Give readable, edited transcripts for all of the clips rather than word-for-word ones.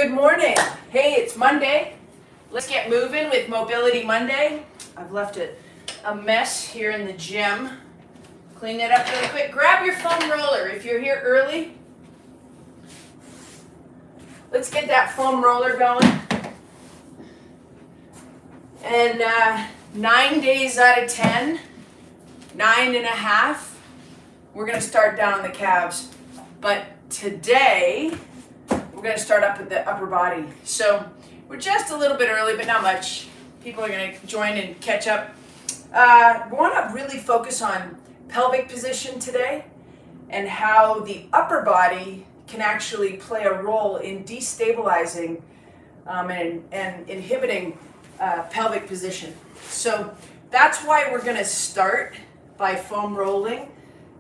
Good morning. Hey, it's Monday. Let's get moving with Mobility Monday. I've left a mess here in the gym. Clean it up really quick. Grab your foam roller if you're here early. Let's get that foam roller going. And 9 days out of 10, 9.5, we're going to start down the calves. But today, we're going to start up with the upper body. So we're just a little bit early, but not much. People are going to join and catch up. We want to really focus on pelvic position today and how the upper body can actually play a role in destabilizing and inhibiting pelvic position. So that's why we're going to start by foam rolling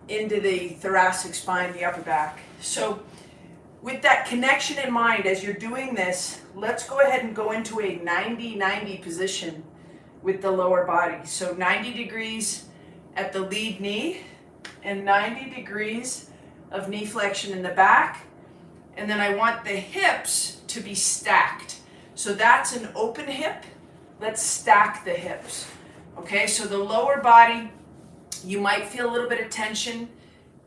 into the thoracic spine, the upper back. So with that connection in mind, as you're doing this, let's go ahead and go into a 90-90 position with the lower body. So 90 degrees at the lead knee and 90 degrees of knee flexion in the back. And then I want the hips to be stacked. So that's an open hip. Let's stack the hips. Okay, so the lower body, you might feel a little bit of tension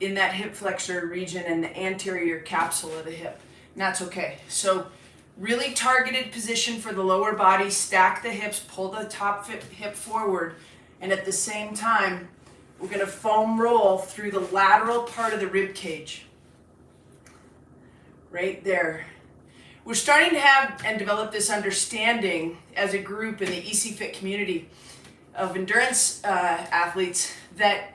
in that hip flexor region and the anterior capsule of the hip. And that's okay. So really targeted position for the lower body, stack the hips, pull the top hip forward, and at the same time, we're going to foam roll through the lateral part of the rib cage. Right there. We're starting to have and develop this understanding as a group in the ECFIT community of endurance athletes that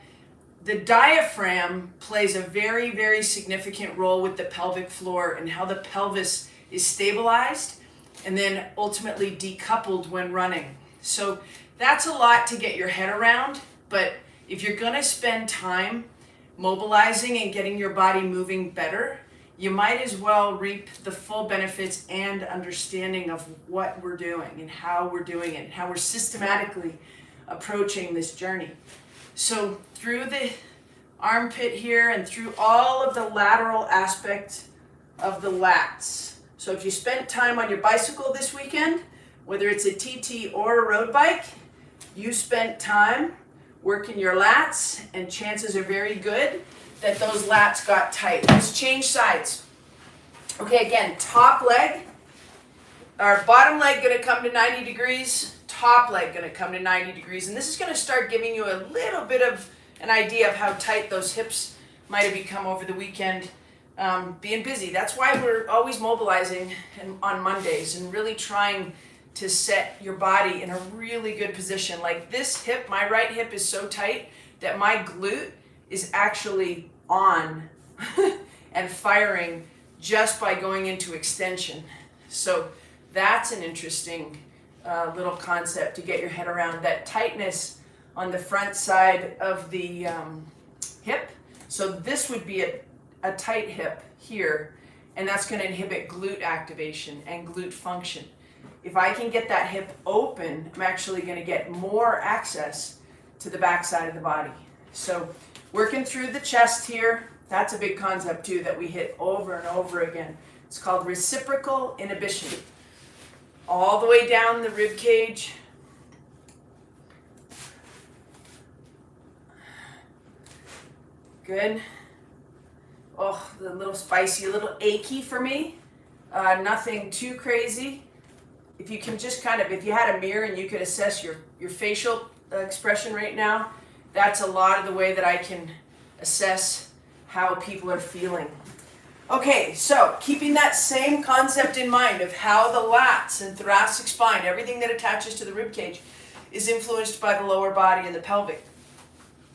the diaphragm plays a very, very significant role with the pelvic floor and how the pelvis is stabilized and then ultimately decoupled when running. So that's a lot to get your head around, but if you're going to spend time mobilizing and getting your body moving better, you might as well reap the full benefits and understanding of what we're doing and how we're doing it and how we're systematically approaching this journey. So through the armpit here and through all of the lateral aspect of the lats. So if you spent time on your bicycle this weekend, whether it's a TT or a road bike, you spent time working your lats, and chances are very good that those lats got tight. Let's change sides. Okay, again, top leg, our bottom leg gonna come to 90 degrees, top leg gonna come to 90 degrees, and this is gonna start giving you a little bit of an idea of how tight those hips might have become over the weekend, being busy. That's why we're always mobilizing on Mondays and really trying to set your body in a really good position. Like this hip, my right hip is so tight that my glute is actually on and firing just by going into extension. So that's an interesting little concept to get your head around, that tightness on the front side of the hip. So this would be a tight hip here, and that's going to inhibit glute activation and glute function. If I can get that hip open, I'm actually going to get more access to the back side of the body. So working through the chest here, that's a big concept too that we hit over and over again. It's called reciprocal inhibition. All the way down the rib cage. Good. Oh, a little spicy, a little achy for me. Nothing too crazy. If you can just kind of, if you had a mirror and you could assess your facial expression right now, that's a lot of the way that I can assess how people are feeling. Okay, so keeping that same concept in mind of how the lats and thoracic spine, everything that attaches to the rib cage, is influenced by the lower body and the pelvic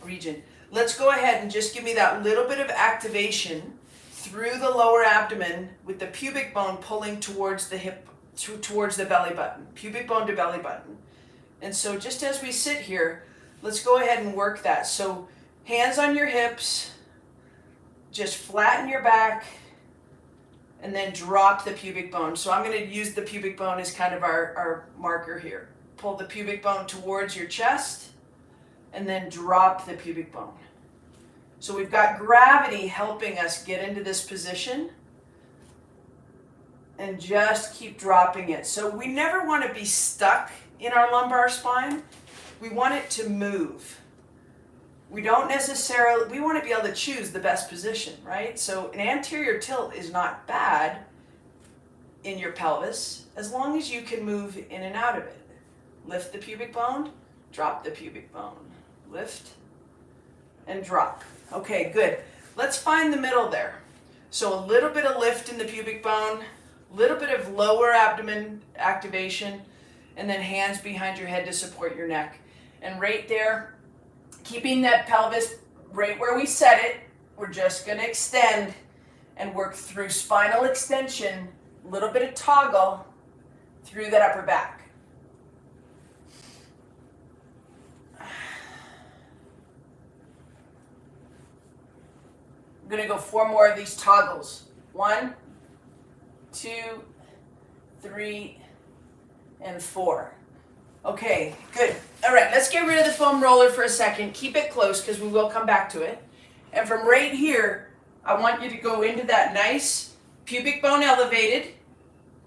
region. Let's go ahead and just give me that little bit of activation through the lower abdomen with the pubic bone pulling towards the hip, towards the belly button, pubic bone to belly button. And so just as we sit here, let's go ahead and work that. So hands on your hips, just flatten your back, and then drop the pubic bone. So I'm going to use the pubic bone as kind of our marker here. Pull the pubic bone towards your chest, and then drop the pubic bone. So we've got gravity helping us get into this position. and just keep dropping it. So we never want to be stuck in our lumbar spine. We want it to move. We don't necessarily, we want to be able to choose the best position, right? So an anterior tilt is not bad in your pelvis as long as you can move in and out of it. Lift the pubic bone, drop the pubic bone. Lift and drop. Okay, good. Let's find the middle there. So a little bit of lift in the pubic bone, a little bit of lower abdomen activation, and then hands behind your head to support your neck. And right there, keeping that pelvis right where we set it, we're just going to extend and work through spinal extension, a little bit of toggle through that upper back. I'm going to go 4 more of these toggles. 1, 2, 3, and 4. Okay, good. All right, let's get rid of the foam roller for a second. Keep it close because we will come back to it. And from right here, I want you to go into that nice pubic bone elevated,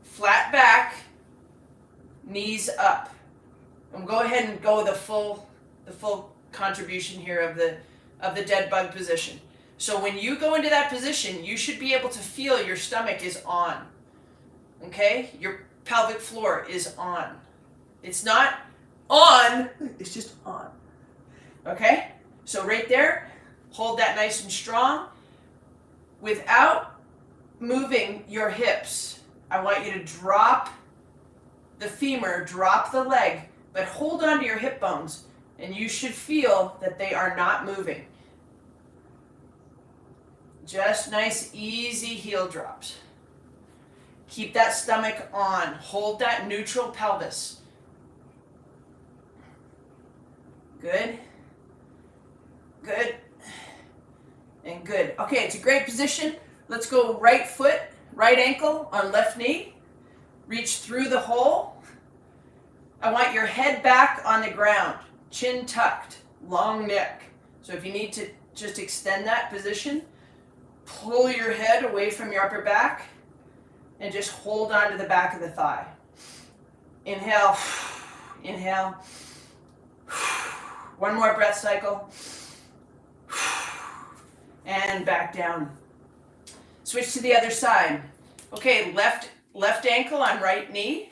flat back, knees up. And go ahead and go the full contribution here of the dead bug position. So when you go into that position, you should be able to feel your stomach is on. Okay? Your pelvic floor is on. It's not on, it's just on. Okay? So right there, hold that nice and strong. Without moving your hips, I want you to drop the femur, drop the leg, but hold on to your hip bones, and you should feel that they are not moving. Just nice, easy heel drops. Keep that stomach on. Hold that neutral pelvis. Good. Good. And good. Okay, it's a great position. Let's go right foot, right ankle on left knee. Reach through the hole. I want your head back on the ground. Chin tucked. Long neck. So if you need to just extend that position, pull your head away from your upper back and just hold on to the back of the thigh. Inhale, inhale. One more breath cycle. And back down. Switch to the other side. Okay, left ankle on right knee.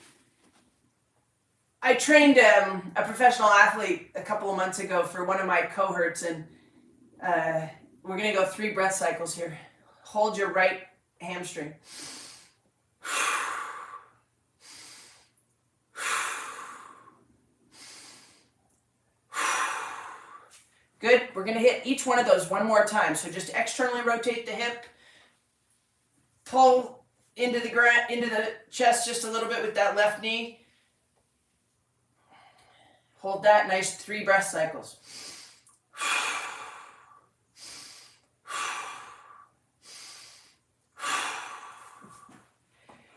I trained a professional athlete a couple of months ago for one of my cohorts, and we're going to go 3 breath cycles here. Hold your right hamstring. Good. We're going to hit each one of those one more time. So just externally rotate the hip. Pull into the chest just a little bit with that left knee. Hold that. Nice 3 breath cycles.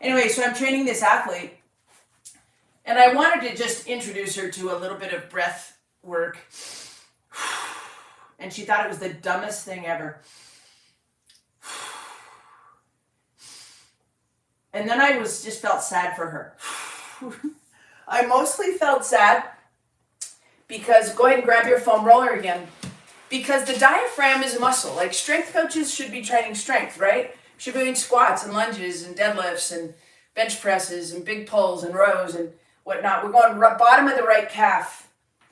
Anyway, so I'm training this athlete, and I wanted to just introduce her to a little bit of breath work. And she thought it was the dumbest thing ever. And then I just felt sad for her. I mostly felt sad because, go ahead and grab your foam roller again, because the diaphragm is a muscle. Like, strength coaches should be training strength, right? Should be doing squats and lunges and deadlifts and bench presses and big pulls and rows and whatnot. We're going bottom of the right calf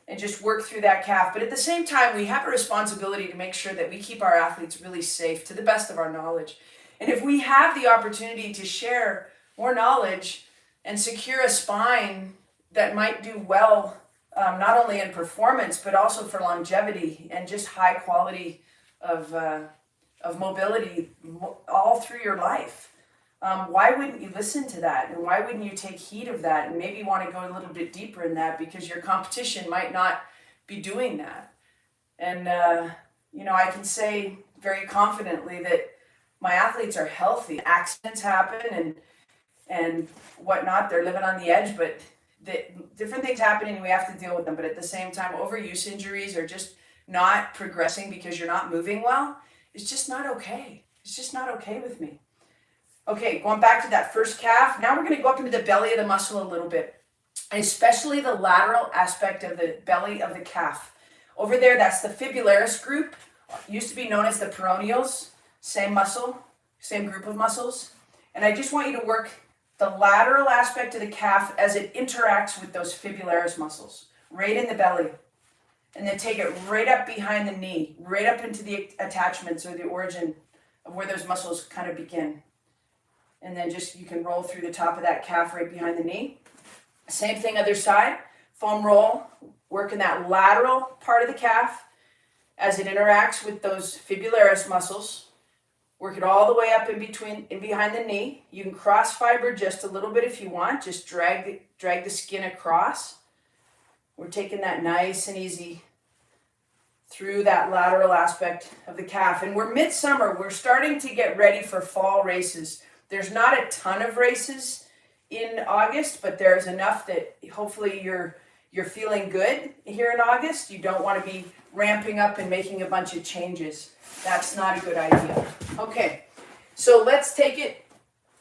and just work through that calf. But at the same time, we have a responsibility to make sure that we keep our athletes really safe to the best of our knowledge. And if we have the opportunity to share more knowledge and secure a spine that might do well, not only in performance, but also for longevity and just high quality of mobility all through your life, why wouldn't you listen to that? And why wouldn't you take heed of that and maybe want to go a little bit deeper in that, because your competition might not be doing that? And, I can say very confidently that my athletes are healthy. Accidents happen and whatnot. They're living on the edge, but different things happen and we have to deal with them. But at the same time, overuse injuries or just not progressing because you're not moving well, it's just not okay. It's just not okay with me. Okay, going back to that first calf, now we're going to go up into the belly of the muscle a little bit, especially the lateral aspect of the belly of the calf. Over there, that's the fibularis group, used to be known as the peroneals, same muscle, same group of muscles. And I just want you to work the lateral aspect of the calf as it interacts with those fibularis muscles, right in the belly. And then take it right up behind the knee, right up into the attachments or the origin of where those muscles kind of begin. And then just, you can roll through the top of that calf right behind the knee. Same thing other side, foam roll, working that lateral part of the calf as it interacts with those fibularis muscles. Work it all the way up in behind the knee. You can cross fiber just a little bit if you want, just drag the skin across. We're taking that nice and easy through that lateral aspect of the calf. And we're midsummer, we're starting to get ready for fall races. There's not a ton of races in August, but there's enough that hopefully you're feeling good here in August. You don't want to be ramping up and making a bunch of changes. That's not a good idea. Okay, so let's take it,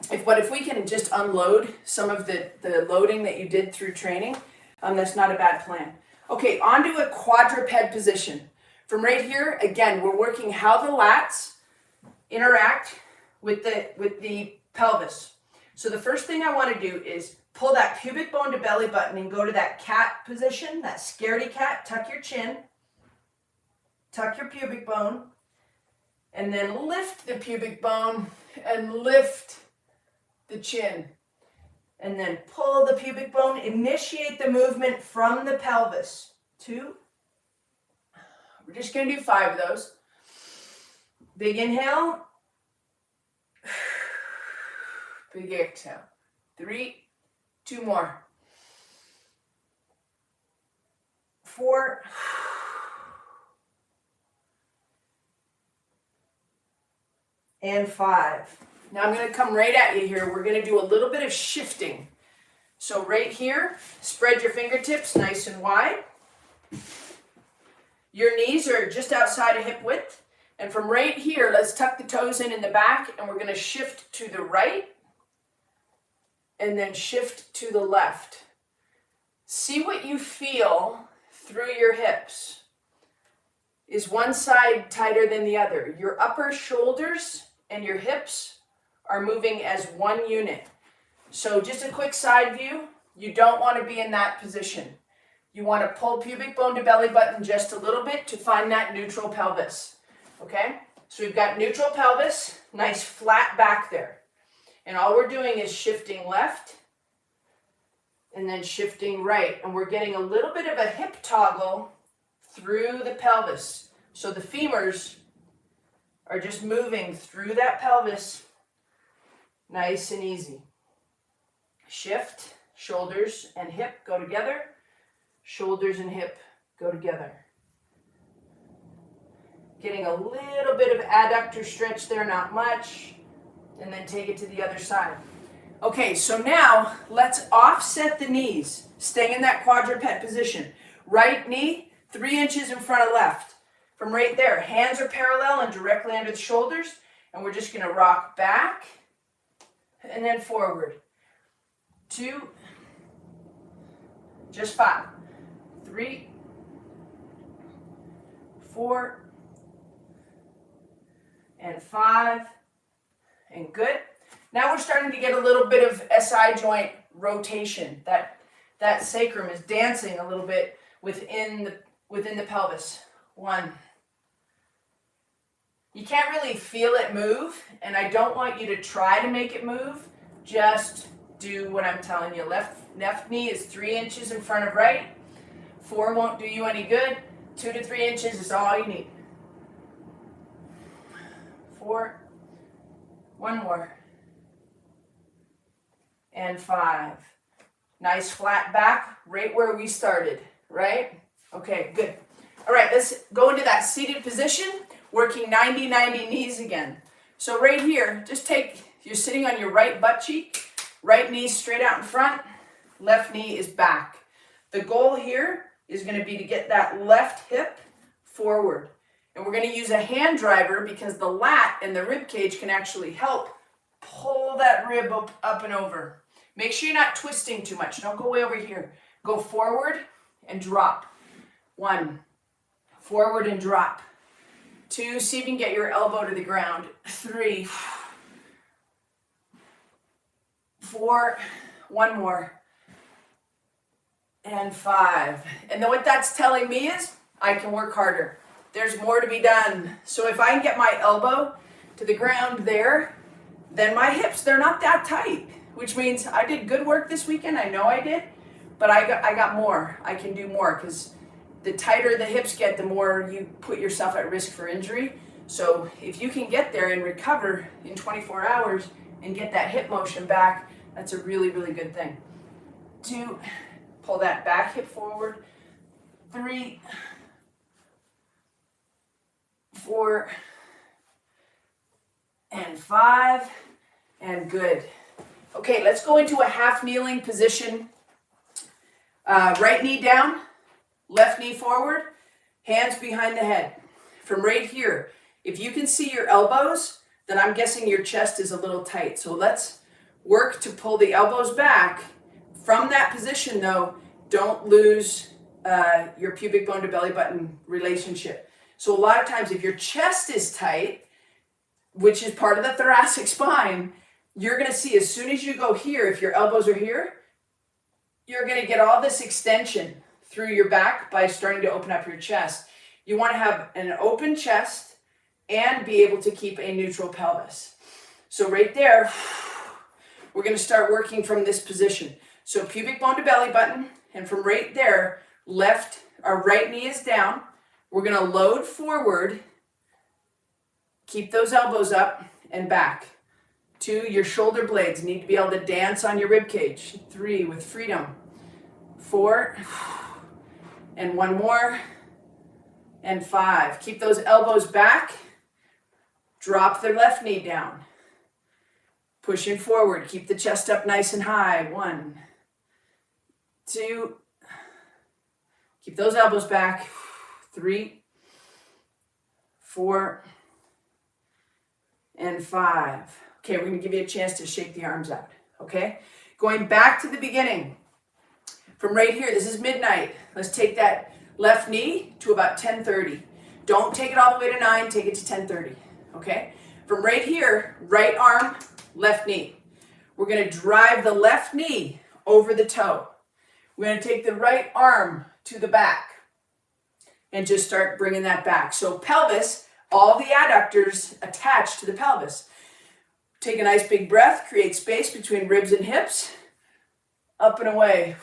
if we can just unload some of the loading that you did through training, that's not a bad plan. Okay, onto a quadruped position. From right here, again, we're working how the lats interact with the pelvis. So the first thing I want to do is pull that pubic bone to belly button and go to that cat position, that scaredy cat. Tuck your chin, tuck your pubic bone, and then lift the pubic bone and lift the chin. And then pull the pubic bone, initiate the movement from the pelvis. 2. We're just going to do 5 of those. Big inhale. Big exhale. 3, 2 more. 4. And 5. Now I'm going to come right at you here. We're going to do a little bit of shifting. So right here, spread your fingertips nice and wide. Your knees are just outside of hip width. And from right here, let's tuck the toes in the back, and we're going to shift to the right and then shift to the left. See what you feel through your hips. Is one side tighter than the other? Your upper shoulders and your hips are moving as one unit. So just a quick side view, you don't want to be in that position. You want to pull pubic bone to belly button just a little bit to find that neutral pelvis. Okay? So we've got neutral pelvis, nice flat back there. And all we're doing is shifting left and then shifting right. And we're getting a little bit of a hip toggle through the pelvis. So the femurs are just moving through that pelvis nice and easy. Shift, shoulders and hip go together. Shoulders and hip go together. Getting a little bit of adductor stretch there, not much. And then take it to the other side. Okay, so now let's offset the knees, staying in that quadruped position. Right knee, 3 inches in front of left. From right there, hands are parallel and directly under the shoulders. And we're just going to rock back and then forward. 2, just 5. 3, 4, and 5, and good. Now we're starting to get a little bit of SI joint rotation. That sacrum is dancing a little bit within the pelvis. 1. You can't really feel it move, and I don't want you to try to make it move. Just do what I'm telling you. Left knee is 3 inches in front of right. 4 won't do you any good. 2 to 3 inches is all you need. 4, 1 more, and 5. Nice flat back, right where we started, right? Okay, good. All right, let's go into that seated position, working 90-90 knees again. So right here, just you're sitting on your right butt cheek, right knee straight out in front, left knee is back. The goal here is going to be to get that left hip forward. And we're going to use a hand driver because the lat and the rib cage can actually help pull that rib up and over. Make sure you're not twisting too much. Don't go way over here. Go forward and drop. 1, forward and drop. 2, see if you can get your elbow to the ground. 3, 4, 1 more. And 5. And then what that's telling me is I can work harder. There's more to be done. So if I can get my elbow to the ground there, then my hips, they're not that tight, which means I did good work this weekend. I know I did, but I got more. I can do more, because the tighter the hips get, the more you put yourself at risk for injury. So if you can get there and recover in 24 hours and get that hip motion back, that's a really, really good thing. 2, pull that back hip forward. 3, 4, and 5, and good. Okay, let's go into a half kneeling position. Right knee down, left knee forward, hands behind the head. From right here, if you can see your elbows, then I'm guessing your chest is a little tight. So let's work to pull the elbows back. From that position though, don't lose your pubic bone to belly button relationship. So a lot of times if your chest is tight, which is part of the thoracic spine, you're going to see as soon as you go here, if your elbows are here, you're going to get all this extension through your back by starting to open up your chest. You want to have an open chest and be able to keep a neutral pelvis. So right there, we're going to start working from this position. So pubic bone to belly button, and from right there, our right knee is down. We're going to load forward, keep those elbows up and back. 2, your shoulder blades need to be able to dance on your rib cage. 3, with freedom. 4, and 1 more, and 5. Keep those elbows back. Drop the left knee down. Pushing forward. Keep the chest up nice and high. 1, 2. Keep those elbows back. 3, 4, and 5. Okay, we're going to give you a chance to shake the arms out. Okay? Going back to the beginning. From right here, this is midnight. Let's take that left knee to about 10:30. Don't take it all the way to 9, take it to 10:30. Okay? From right here, right arm, left knee. We're going to drive the left knee over the toe. We're going to take the right arm to the back and just start bringing that back. So pelvis, all the adductors attached to the pelvis. Take a nice big breath, create space between ribs and hips. Up and away.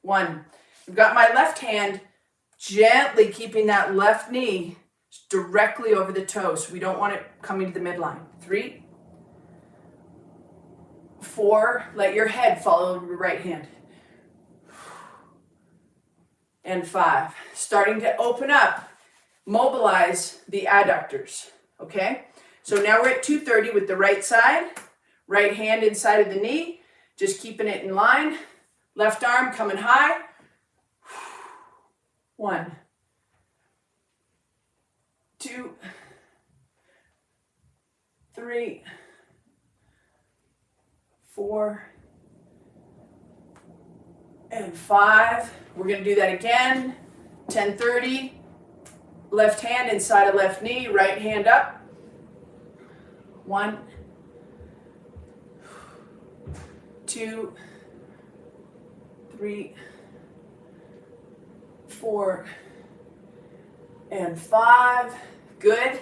1. I've got my left hand gently keeping that left knee directly over the toe, so we don't want it coming to the midline. 3, 4, let your head follow your right hand. And 5, starting to open up, mobilize the adductors, okay? So now we're at 2:30 with the right side, right hand inside of the knee, just keeping it in line, left arm coming high. 1, 2, 3, 4, and 5. We're going to do that again. 10:30. Left hand inside of left knee, right hand up. 1, 2, 3, 4, and 5. Good.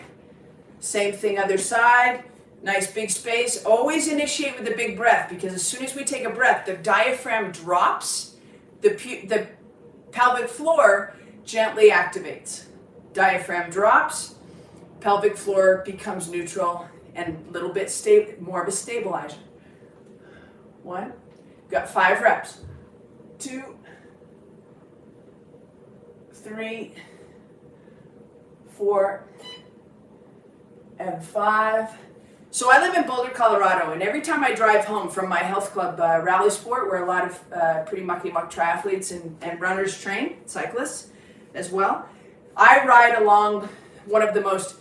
Same thing other side. Nice big space. Always initiate with a big breath, because as soon as we take a breath, the diaphragm drops, the pelvic floor gently activates. Diaphragm drops, pelvic floor becomes neutral and a little bit more of a stabilizer. 1, got 5 reps. 2, 3, 4, and 5. So I live in Boulder, Colorado, and every time I drive home from my health club, Rally Sport, where a lot of pretty mucky-muck triathletes and runners train, cyclists as well, I ride along one of the most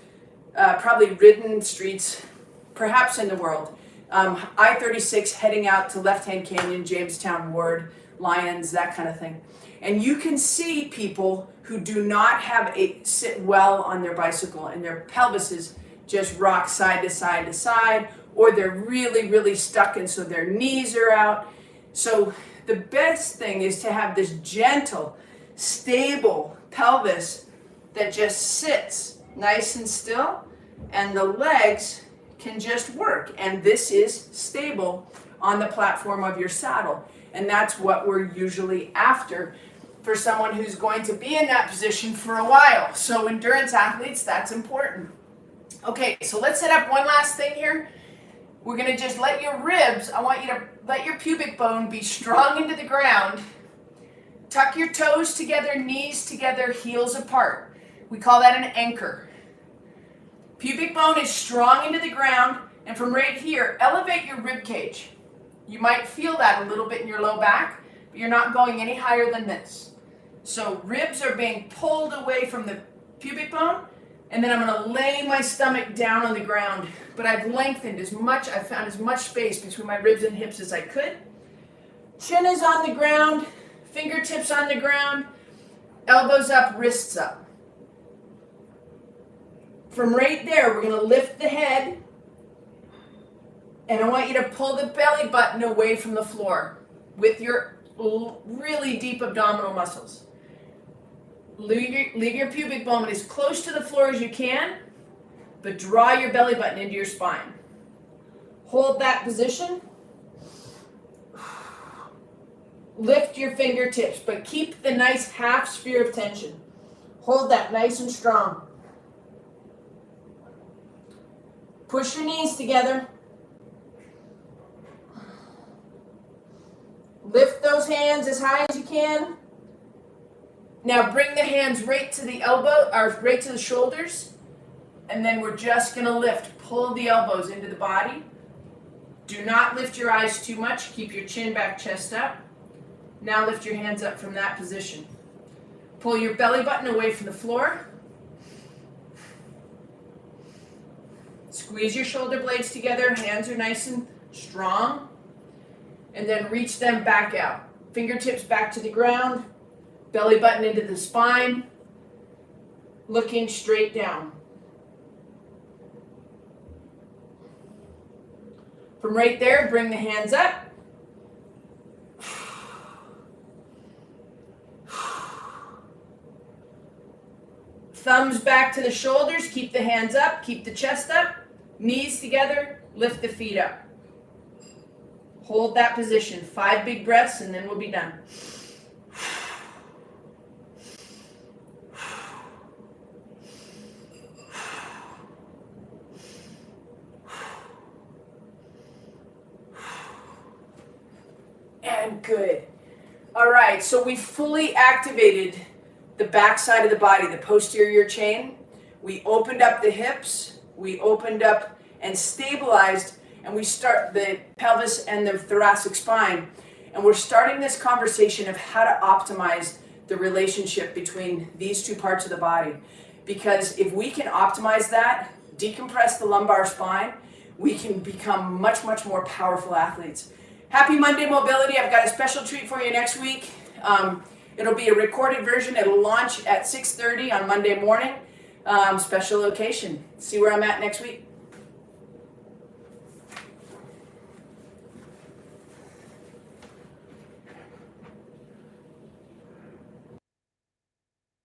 probably ridden streets perhaps in the world. I-36 heading out to Left-Hand Canyon, Jamestown Ward, Lyons, that kind of thing. And you can see people who do not sit well on their bicycle and their pelvises just rock side to side to side, or they're really, really stuck and so their knees are out. So the best thing is to have this gentle, stable pelvis that just sits nice and still, and the legs can just work. And this is stable on the platform of your saddle. And that's what we're usually after for someone who's going to be in that position for a while. So endurance athletes, that's important. Okay, so let's set up one last thing here. We're going to just let your ribs, I want you to let your pubic bone be strong into the ground. Tuck your toes together, knees together, heels apart. We call that an anchor. Pubic bone is strong into the ground, and from right here, elevate your rib cage. You might feel that a little bit in your low back, but you're not going any higher than this. So ribs are being pulled away from the pubic bone, and then I'm going to lay my stomach down on the ground. But I've lengthened I've found as much space between my ribs and hips as I could. Chin is on the ground, fingertips on the ground, elbows up, wrists up. From right there, we're going to lift the head, and I want you to pull the belly button away from the floor with your really deep abdominal muscles. Leave your pubic bone as close to the floor as you can, but draw your belly button into your spine. Hold that position. Lift your fingertips, but keep the nice half sphere of tension. Hold that nice and strong. Push your knees together. Lift those hands as high as you can. Now bring the hands right to the elbow, or right to the shoulders, and then we're just going to lift. Pull the elbows into the body. Do not lift your eyes too much. Keep your chin back, chest up. Now lift your hands up from that position. Pull your belly button away from the floor. Squeeze your shoulder blades together. Hands are nice and strong. And then reach them back out. Fingertips back to the ground. Belly button into the spine. Looking straight down. From right there, bring the hands up. Thumbs back to the shoulders. Keep the hands up. Keep the chest up. Knees together. Lift the feet up. Hold that position. 5 big breaths, and then we'll be done. And good. All right, so we fully activated the back side of the body, the posterior chain. We opened up the hips. We opened up and stabilized, and we start the pelvis and the thoracic spine. And we're starting this conversation of how to optimize the relationship between these two parts of the body. Because if we can optimize that, decompress the lumbar spine, we can become much, much more powerful athletes. Happy Monday Mobility. I've got a special treat for you next week. It'll be a recorded version. It'll launch at 6:30 on Monday morning. Special location. See where I'm at next week.